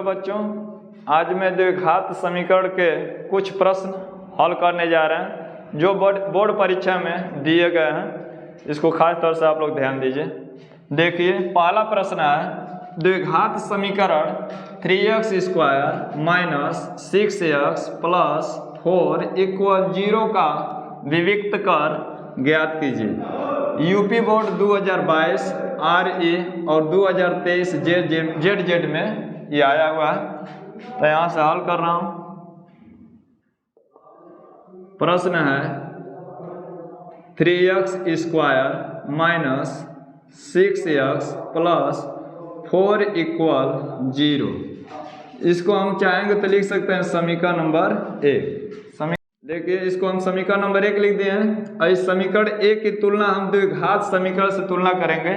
Hello बच्चों, आज मैं द्विघात समीकरण के कुछ प्रश्न हल करने जा रहे हैं जो बोर्ड परीक्षा में दिए गए हैं। इसको खास तौर से आप लोग ध्यान दीजिए। देखिए, पहला प्रश्न है द्विघात समीकरण 3x² माइनस 6x प्लस 4 = 0 का विविक्त कर ज्ञात कीजिए। यूपी बोर्ड 2022 RE और 2023 ZZ में ये आया हुआ है, तो यहाँ से हल कर रहा हूँ। प्रश्न है 3x² माइनस 6x प्लस 4 = 0। इसको हम चाहेंगे तो लिख सकते हैं समीकरण नंबर 1। देखिए, इसको हम समीकरण नंबर 1 लिख दिए हैं और इस समीकरण 1 की तुलना हम द्विघात समीकरण से तुलना करेंगे।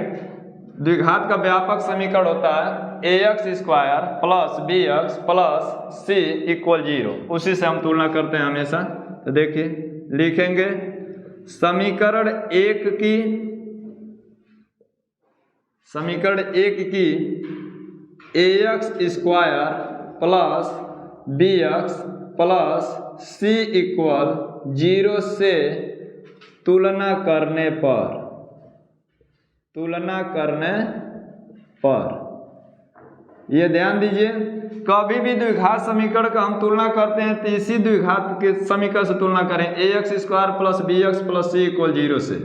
द्विघात का व्यापक समीकरण होता है ax² plus bx plus c = 0। उसी से हम तुलना करते हैं हमेशा। तो देखिए, लिखेंगे समीकरण 1 की ax² plus bx plus c = 0 से तुलना करने पर ये ध्यान दीजिए, कभी भी द्विघात समीकरण का हम तुलना करते हैं तो इसी द्विघात के समीकरण से तुलना करें ax² plus bx plus c = 0 से।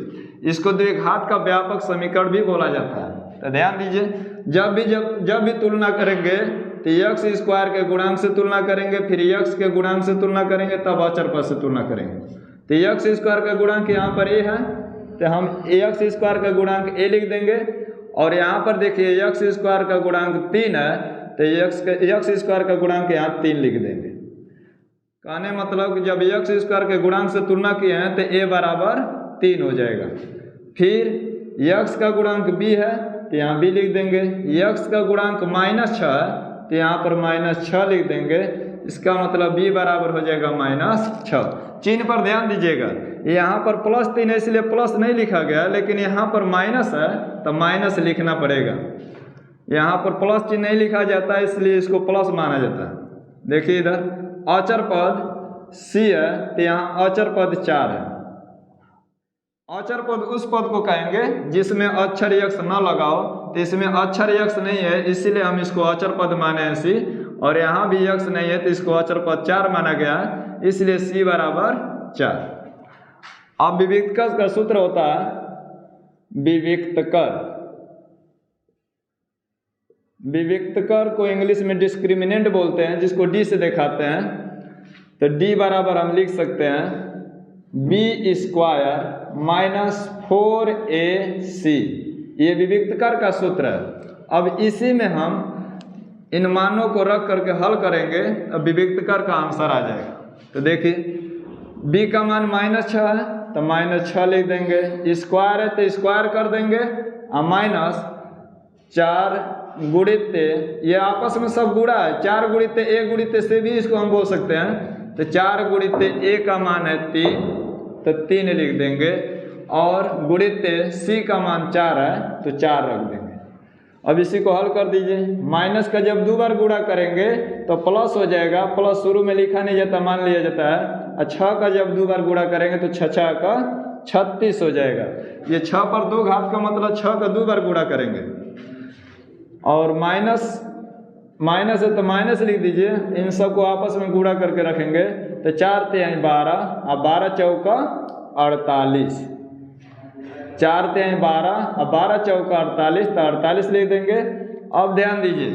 इसको द्विघात का व्यापक समीकरण भी बोला जाता है। तो ध्यान दीजिए, जब भी तुलना करेंगे तो x² के गुणांक से तुलना करेंगे, फिर x के गुणांक से तुलना करेंगे, तब अचर पद से तुलना करेंगे। तो x² का गुणांक यहाँ पर a है, तो हम ax² का गुणांक a लिख देंगे। और यहाँ पर देखिए x² का गुणांक 3 है, तो x² का गुणांक यहाँ 3 लिख देंगे। कहने मतलब कि जब x² के गुणांक से तुलना किए हैं तो a बराबर 3 हो जाएगा। फिर x का गुणांक b है, तो यहाँ b लिख देंगे। x का गुणांक -6 है, तो यहाँ पर -6 लिख देंगे। इसका मतलब b बराबर हो जाएगा -6। चिन्ह पर ध्यान दीजिएगा, यहाँ पर +3 है इसलिए प्लस नहीं लिखा गया, लेकिन यहाँ पर माइनस है तो माइनस लिखना पड़ेगा। यहाँ पर प्लस चिन्ह नहीं लिखा जाता है, इसलिए इसको प्लस माना जाता है। देखिए इधर अचर पद c है, तो यहाँ अचर पद 4 है। अचर पद उस पद को कहेंगे जिसमें अक्षर x न लगाओ, तो इसमें अक्षर x नहीं है, इसीलिए हम इसको अचर पद माने हैं c। और यहाँ भी x नहीं है, तो इसको अचर पद 4 माना गया है, इसलिए c बराबर 4। अब विविक्त कर का सूत्र होता है विविक्त कर को इंग्लिश में डिस्क्रिमिनेंट बोलते हैं, जिसको d से दिखाते हैं। तो d बराबर हम लिख सकते हैं b² माइनस 4ac। ये विविक्त कर का सूत्र है। अब इसी में हम इन मानों को रख करके हल करेंगे, अब विविक्त कर का आंसर आ जाएगा। तो देखिए, b का मान -6 है, तो -6 लिख देंगे। स्क्वायर है तो स्क्वायर कर देंगे, और माइनस 4 गुणित, ये आपस में सब गुणा है, 4 गुणित a गुणित से भी इसको हम बोल सकते हैं। तो 4 गुणित a का मान है 3, तो 3 लिख देंगे। और गुणित c का मान 4 है, तो 4 रख देंगे। अब इसी को हल कर दीजिए। माइनस का जब 2 बार गुणा करेंगे तो प्लस हो जाएगा, प्लस शुरू में लिखा नहीं जाता, मान लिया जाता है। और 6 का जब 2 बार गुणा करेंगे तो 6 का 36 हो जाएगा। ये 6 पर 2 घात का मतलब 6 का 2 बार गुणा करेंगे। और माइनस है तो माइनस लिख दीजिए, इन सबको आपस में गुणा करके रखेंगे। तो 4 × 12 और 12 चौका 48, 4 × 12 और 12 चौका 48, तो 48 लिख देंगे। अब ध्यान दीजिए,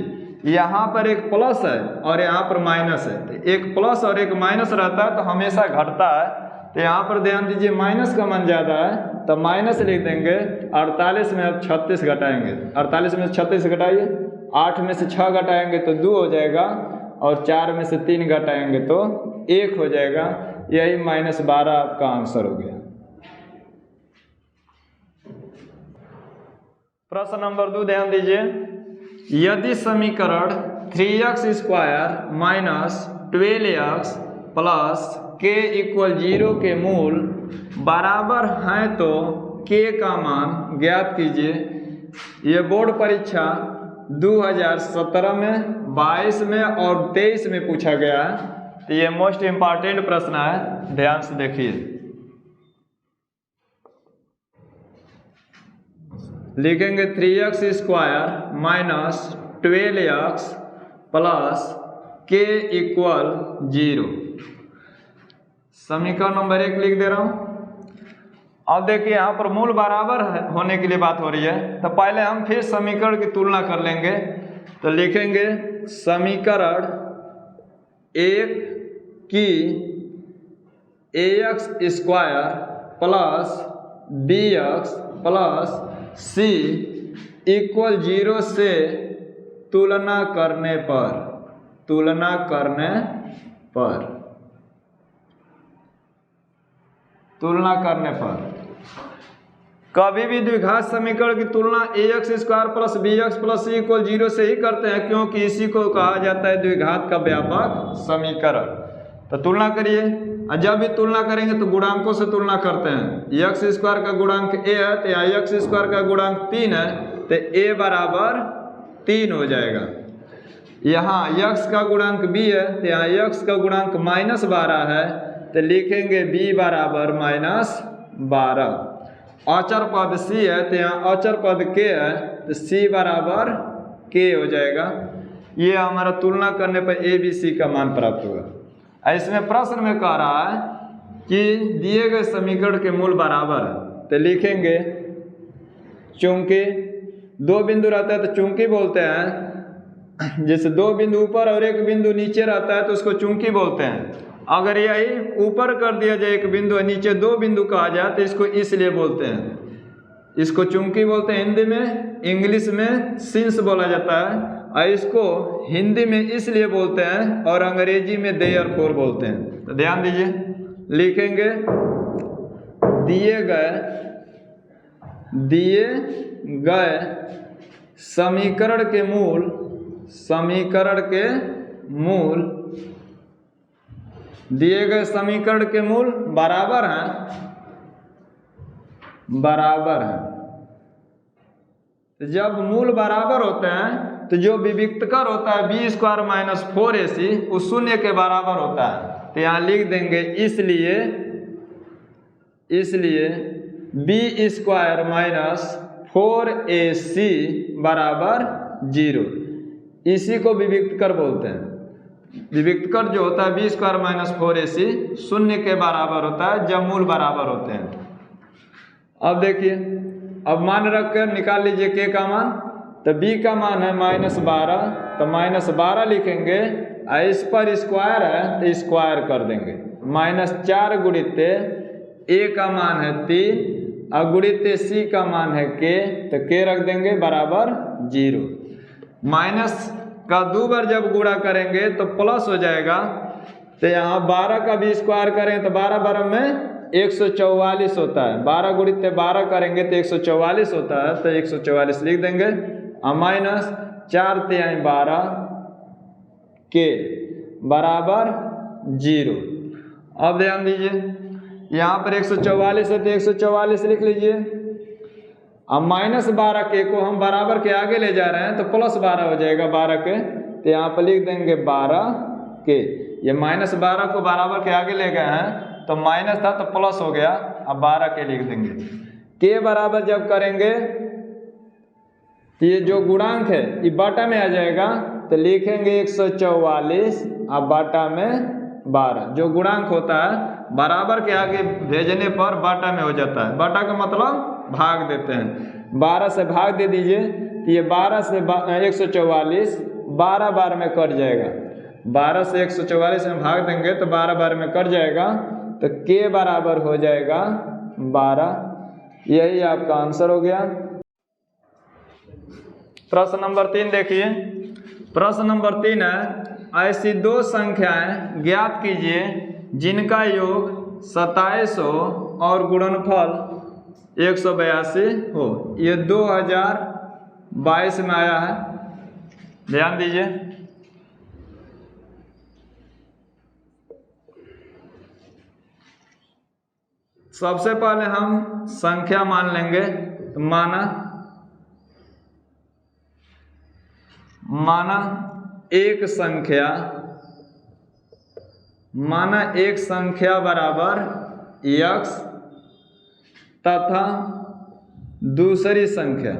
यहाँ पर एक प्लस है और यहाँ पर माइनस है, तो एक प्लस और एक माइनस रहता है तो हमेशा घटता है। तो यहाँ पर ध्यान दीजिए, माइनस का मान ज़्यादा है तो माइनस लिख देंगे। 48 में अब 36 घटाएंगे, 48 में से 36 घटाइए, 8 में से 6 घटाएंगे तो 2 हो जाएगा, और 4 में से 3 घटाएंगे तो 1 हो जाएगा। यही -12 आपका आंसर हो गया। प्रश्न नंबर 2 ध्यान दीजिए, यदि समीकरण 3x² minus 12x plus k = 0 के मूल बराबर हैं तो k का मान ज्ञात कीजिए। ये बोर्ड परीक्षा 2017 में, 22 में और 23 में पूछा गया है, तो ये मोस्ट इंपॉर्टेंट प्रश्न है, ध्यान से देखिए। लिखेंगे 3x square minus 12x plus k equal 0। समीकरण नंबर 1 लिख दे रहा हूं। अब देखिए यहाँ पर मूल बराबर होने के लिए बात हो रही है, तो पहले हम फिर समीकरण की तुलना कर लेंगे। तो लिखेंगे समीकरण 1 की ax square plus bx plus c equal 0 से तुलना करने पर कभी भी द्विघात समीकरण की तुलना ax square plus bx plus c equal 0 से ही करते हैं, क्योंकि इसी को कहा जाता है द्विघात का व्यापक समीकरण। तो तुलना करिए, और जब भी तुलना करेंगे तो गुणांकों से तुलना करते हैं। x स्क्वायर का गुणांक a है तो यहाँ x स्क्वायर का गुणांक 3 है, तो a बराबर 3 हो जाएगा। यहाँ x का गुणांक b है तो यहाँ x का गुणांक -12 है, तो लिखेंगे b बराबर -12। अचर पद c है तो यहाँ अचर पद k है, तो c बराबर k हो जाएगा। ये हमारा तुलना करने पर a b c का मान प्राप्त होगा। इसमें प्रश्न में कह रहा है कि दिए गए समीकरण के मूल बराबर है, तो लिखेंगे चूंकि 2 बिंदु रहता है तो चूंकि बोलते हैं। जैसे 2 बिंदु ऊपर और 1 बिंदु नीचे रहता है तो उसको चूंकि बोलते हैं। अगर यही ऊपर कर दिया जाए 1 बिंदु और नीचे 2 बिंदु कहा जाए तो इसको इसलिए बोलते हैं, इसको चूंकि बोलते हैं। हिंदी में, इंग्लिश में सिंस बोला जाता है, और इसको हिंदी में इसलिए बोलते हैं और अंग्रेजी में देयरफॉर बोलते हैं। तो ध्यान दीजिए, लिखेंगे दिए गए समीकरण के मूल बराबर हैं। तो जब मूल बराबर होते हैं तो जो विविक्तकर होता है b स्क्वायर माइनस 4ac वो 0 के बराबर होता है। तो यहाँ लिख देंगे इसलिए b स्क्वायर माइनस 4ac बराबर 0। इसी को विविक्तकर बोलते हैं। विविक्तकर जो होता है b स्क्वायर माइनस 4ac 0 के बराबर होता है जब मूल बराबर होते हैं। अब देखिए, अब मान रखकर निकाल लीजिए k का मान। तो b का मान है -12, तो -12 लिखेंगे, इस पर स्क्वायर है तो स्क्वायर कर देंगे। -4 गुणित a का मान है 3 और गुणित c का मान है k, तो k रख देंगे बराबर 0। माइनस का 2 बार जब गुणा करेंगे तो प्लस हो जाएगा। तो यहाँ 12 का भी स्क्वायर करें तो 12 बारह में 144 होता है। 12 गुणित 12 करेंगे तो 144 होता है, तो 144 लिख देंगे। और माइनस 4 × 12 के बराबर 0। अब ध्यान दीजिए, यहाँ पर 144 है तो 144 लिख लीजिए। अब -12 के को हम बराबर के आगे ले जा रहे हैं तो +12 हो जाएगा 12 के, तो यहाँ पर लिख देंगे 12 के। ये -12 को बराबर के आगे ले गए हैं तो माइनस था तो प्लस हो गया, अब 12 के लिख देंगे। के बराबर जब करेंगे तो ये जो गुणांक है ये बाटा में आ जाएगा, तो लिखेंगे 144 अब बाटा में 12। जो गुणांक होता है बराबर के आगे भेजने पर बाटा में हो जाता है। बाटा का मतलब भाग देते हैं। 12 से भाग दे दीजिए तो ये 12 से 144 12 बार में कट जाएगा। 12 से 144 में भाग देंगे तो 12 बार में कट जाएगा, तो k बराबर हो जाएगा 12। यही आपका आंसर हो गया। प्रश्न नंबर 3 देखिए। प्रश्न नंबर 3 है, ऐसी 2 संख्याएं ज्ञात कीजिए जिनका योग 2700 और गुणनफल 182 हो। ये 2022 में आया है, ध्यान दीजिए। सबसे पहले हम संख्या मान लेंगे, तो माना एक संख्या, माना एक संख्या बराबर x तथा दूसरी संख्या,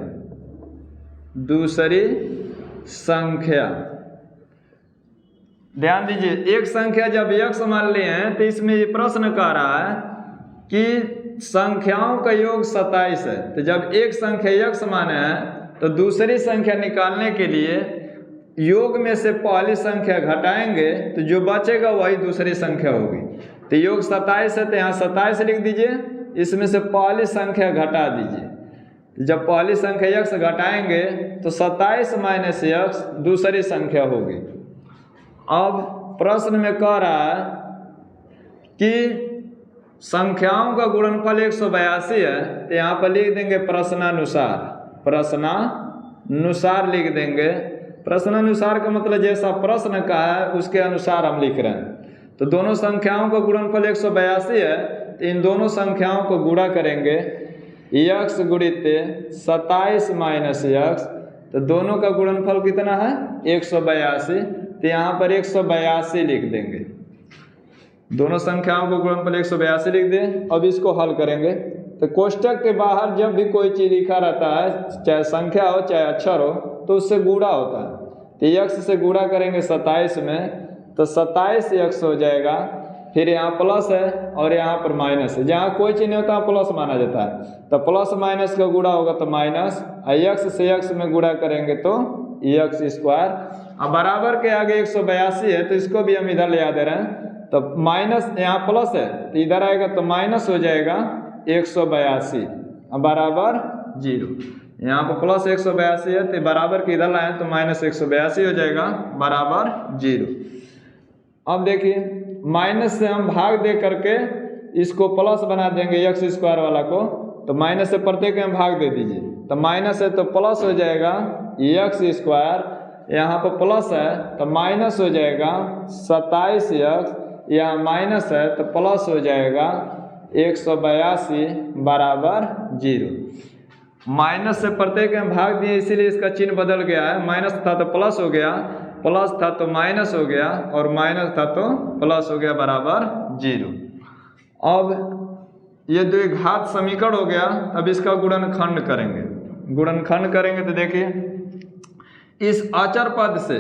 ध्यान दीजिए, एक संख्या जब x मान लिए हैं तो इसमें ये प्रश्न कह रहा है कि संख्याओं का योग 27 है। तो जब एक संख्या x माने है तो दूसरी संख्या निकालने के लिए योग में से पहली संख्या घटाएंगे तो जो बचेगा वही दूसरी संख्या होगी। तो योग 27 है तो यहाँ 27 लिख दीजिए, इसमें से पहली संख्या घटा दीजिए। जब पहली संख्या x घटाएंगे तो 27 माइनस x दूसरी संख्या होगी। अब प्रश्न में कह रहा है कि संख्याओं का गुणनफल 182 है, तो यहाँ पर लिख देंगे प्रश्नानुसार लिख देंगे। प्रश्नानुसार का मतलब जैसा प्रश्न का है उसके अनुसार हम लिख रहे हैं। तो दोनों संख्याओं का गुणनफल 182 है, तो इन दोनों संख्याओं को गुणा करेंगे, x गुणित 27 माइनस x, तो दोनों का गुणनफल कितना है 182, तो यहाँ पर 182 लिख देंगे। दोनों संख्याओं को गुणनफल 182 लिख दें। अब इसको हल करेंगे तो कोष्टक के बाहर जब भी कोई चीज़ लिखा रहता है, चाहे संख्या हो चाहे अक्षर हो, तो उससे गुणा होता है। तो x से गुणा करेंगे 27 में, तो 27x हो जाएगा। फिर यहाँ प्लस है और यहाँ पर माइनस है, जहाँ कोई चीज़ नहीं होता प्लस माना जाता है। तो प्लस माइनस का गुणा होगा तो माइनस, x से x में गुणा करेंगे तो x स्क्वायर। अब बराबर के आगे 182 है तो इसको भी हम इधर ले आ दे रहे हैं। तो माइनस यहाँ प्लस है तो इधर आएगा तो माइनस हो जाएगा 182 बराबर 0। यहाँ पर प्लस 182 है तो बराबर के इधर लाए तो माइनस 182 हो जाएगा बराबर 0। अब देखिए माइनस से हम भाग दे करके इसको प्लस बना देंगे x स्क्वायर वाला को, तो माइनस से प्रत्येक में भाग दे दीजिए। तो माइनस है तो प्लस हो जाएगा x स्क्वायर, यहाँ पर प्लस है तो माइनस हो जाएगा 27x, यहाँ माइनस है तो प्लस हो जाएगा 182 बराबर 0। माइनस से प्रत्येक में भाग दिए इसीलिए इसका चिन्ह बदल गया है। माइनस था तो प्लस हो गया, प्लस था तो माइनस हो गया, और माइनस था तो प्लस हो गया बराबर 0। अब ये द्विघात समीकरण हो गया। अब इसका गुणनखंड करेंगे तो देखिए इस अचर पद से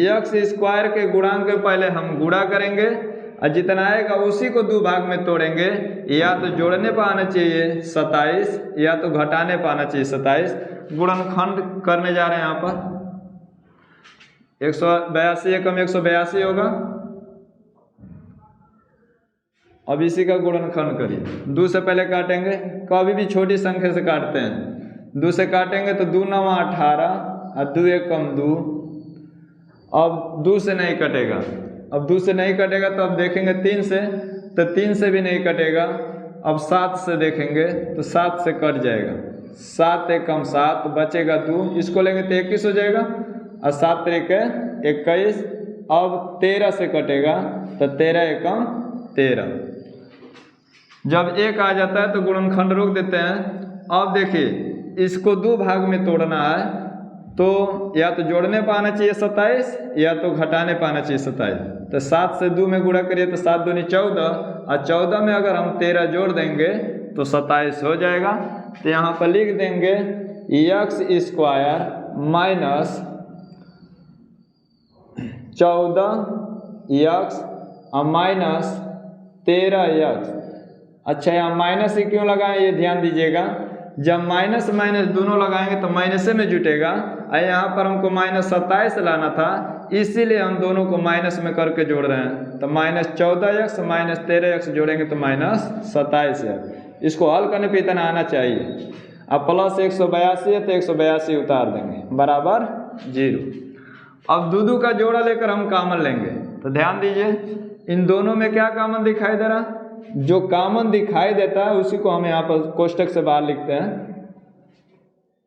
x स्क्वायर के गुणांक के पहले हम गुणा करेंगे और जितना आएगा उसी को दो भाग में तोड़ेंगे। या तो जोड़ने पर आना चाहिए 27 या तो घटाने पर आना चाहिए 27। गुणनखंड करने जा रहे हैं यहाँ पर 182 एकम 182 होगा। अब इसी का गुणनखंड करिए। 2 से पहले काटेंगे, कभी भी छोटी संख्या से काटते हैं। 2 से काटेंगे तो 2 9 18 और 2 एकम 2। अब 2 से नहीं कटेगा, अब 2 से नहीं कटेगा तो अब देखेंगे 3 से, तो 3 से भी नहीं कटेगा। अब 7 से देखेंगे तो 7 से कट जाएगा, 7 एकम 7 बचेगा 2, इसको लेंगे तो 21 हो जाएगा और 7 तरीके 21। अब 13 से कटेगा तो 13 एकम 13। जब 1 आ जाता है तो गुणनखंड रोक देते हैं। अब देखिए इसको 2 भाग में तोड़ना है, तो या तो जोड़ने पर आना चाहिए 27 या तो घटाने पर आना चाहिए 27। तो 7 से 2 में गुणा करिए तो 7 दूनी 14, और 14 में अगर हम 13 जोड़ देंगे तो 27 हो जाएगा। तो यहाँ पर लिख देंगे x स्क्वायर माइनस 14x और माइनस 13x। अच्छा यहाँ माइनस ही क्यों लगाएं ये ध्यान दीजिएगा। जब माइनस माइनस दोनों लगाएंगे तो माइनस में जुटेगा, और यहाँ पर हमको माइनस 27 लाना था, इसीलिए हम दोनों को माइनस में करके जोड़ रहे हैं। तो माइनस 14x माइनस 13x जोड़ेंगे तो माइनस 27x। इसको हल करने पे इतना आना चाहिए। अब प्लस 182 है तो 182 उतार देंगे बराबर 0। अब दो का जोड़ा लेकर हम कॉमन लेंगे, तो ध्यान दीजिए इन दोनों में क्या कॉमन दिखाई दे रहा, जो कॉमन दिखाई देता है उसी को हम यहाँ पर कोष्टक से बाहर लिखते हैं।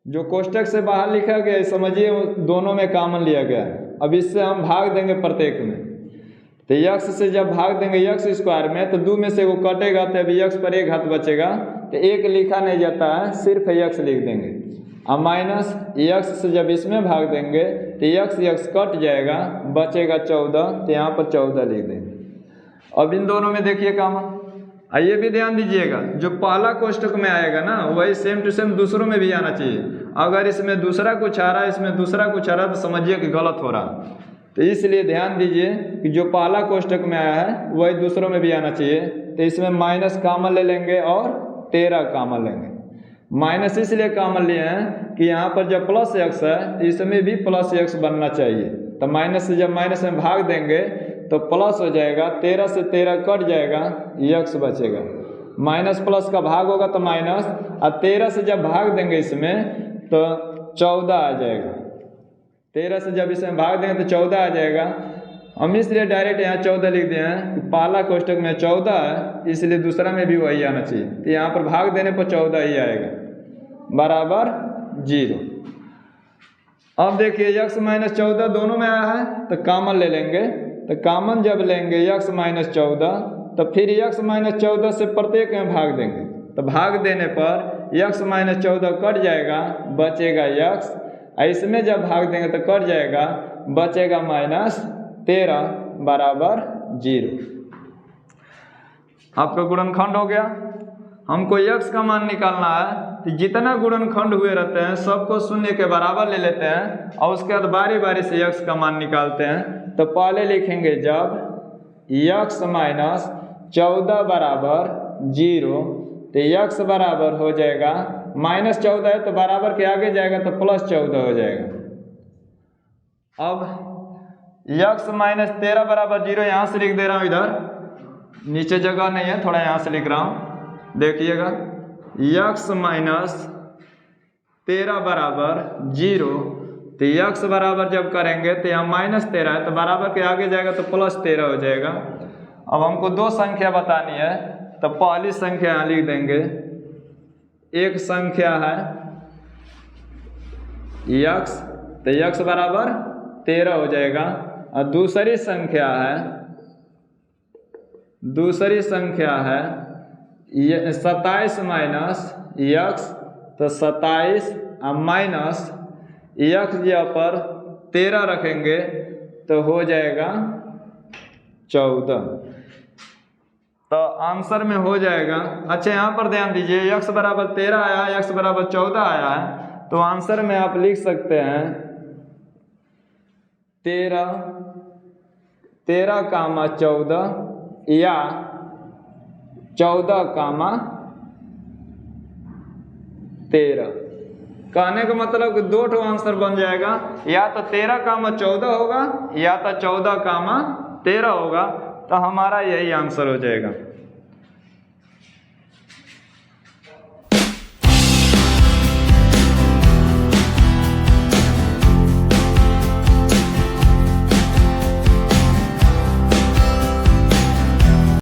जो कोष्टक से बाहर लिखा गया समझिए दोनों में कॉमन लिया गया है। अब इससे हम भाग देंगे प्रत्येक में, तो x से जब भाग देंगे x स्क्वायर में तो 2 में से वो कटेगा, तो अभी x पर 1 हाथ बचेगा, तो 1 लिखा नहीं जाता है, सिर्फ x लिख देंगे। अब माइनस x से जब इसमें भाग देंगे तो x कट जाएगा बचेगा 14, तो यहाँ पर 14 लिख देंगे। अब इन दोनों में देखिए कॉमन, आइए भी ध्यान दीजिएगा, जो पहला कोष्टक में आएगा ना वही सेम टू सेम दूसरों में भी आना चाहिए। अगर इसमें दूसरा कुछ आ रहा है, इसमें दूसरा कुछ आ रहा है, तो समझिए कि गलत हो रहा। तो इसलिए ध्यान दीजिए कि जो पहला कोष्टक में आया है वही दूसरों में भी आना चाहिए। तो इसमें माइनस कॉमन ले लेंगे और 13 कॉमन लेंगे। माइनस इसलिए कॉमन लिए हैं कि यहाँ पर जब प्लस एक्स है तो इसमें भी प्लस एक्स बनना चाहिए। तो माइनस से जब माइनस में भाग देंगे तो प्लस हो जाएगा, 13 से 13 कट जाएगा, एक्स बचेगा। माइनस प्लस का भाग होगा तो माइनस, और 13 से जब भाग देंगे इसमें तो 14 आ जाएगा। 13 से जब इसमें भाग देंगे तो 14 आ जाएगा। हम इसलिए डायरेक्ट यहाँ 14 लिख दिए हैं कि पहला कोष्टक में 14 है, इसलिए दूसरा में भी वही आना चाहिए। तो यहाँ पर भाग देने पर 14 ही आएगा, बराबर 0। अब देखिए x माइनस 14 दोनों में आया है तो कॉमन ले लेंगे। तो कॉमन जब लेंगे x माइनस 14, तो फिर x माइनस 14 से प्रत्येक में भाग देंगे। तो भाग देने पर x माइनस 14 कट जाएगा, बचेगा x। इसमें जब भाग देंगे तो कट जाएगा, बचेगा माइनस 13 बराबर 0। आपका गुणनखंड हो गया। हमको x का मान निकालना है, तो जितना गुणनखंड हुए रहते हैं सबको शून्य के बराबर ले लेते हैं और उसके बाद बारी बारी से x का मान निकालते हैं। तो पहले लिखेंगे जब x माइनस 14 बराबर 0, तो x बराबर हो जाएगा माइनस 14 है तो बराबर के आगे जाएगा तो प्लस 14 हो जाएगा। अब x माइनस 13 बराबर 0 यहाँ से लिख दे रहा हूँ, इधर नीचे जगह नहीं है, थोड़ा यहाँ से लिख रहा हूँ। देखिएगा x माइनस 13 बराबर 0, तो x बराबर जब करेंगे तो यहाँ माइनस 13 है तो बराबर के आगे जाएगा तो प्लस 13 हो जाएगा। अब हमको दो संख्या बतानी है, तो पहली संख्या यहाँ लिख देंगे। एक संख्या है x, तो x बराबर 13 हो जाएगा। और दूसरी संख्या है ये 27 माइनस x, तो 27 माइनस x यहाँ पर 13 रखेंगे तो हो जाएगा 14। तो आंसर में हो जाएगा। अच्छा यहाँ पर ध्यान दीजिए, x बराबर 13 आया है, x बराबर 14 आया है, तो आंसर में आप लिख सकते हैं 13 कामा 14 या 14 कामा 13। कहने का मतलब कि दो ठो आंसर बन जाएगा, या तो 13 कामा 14 होगा या तो 14 कामा 13 होगा। तो हमारा यही आंसर हो जाएगा।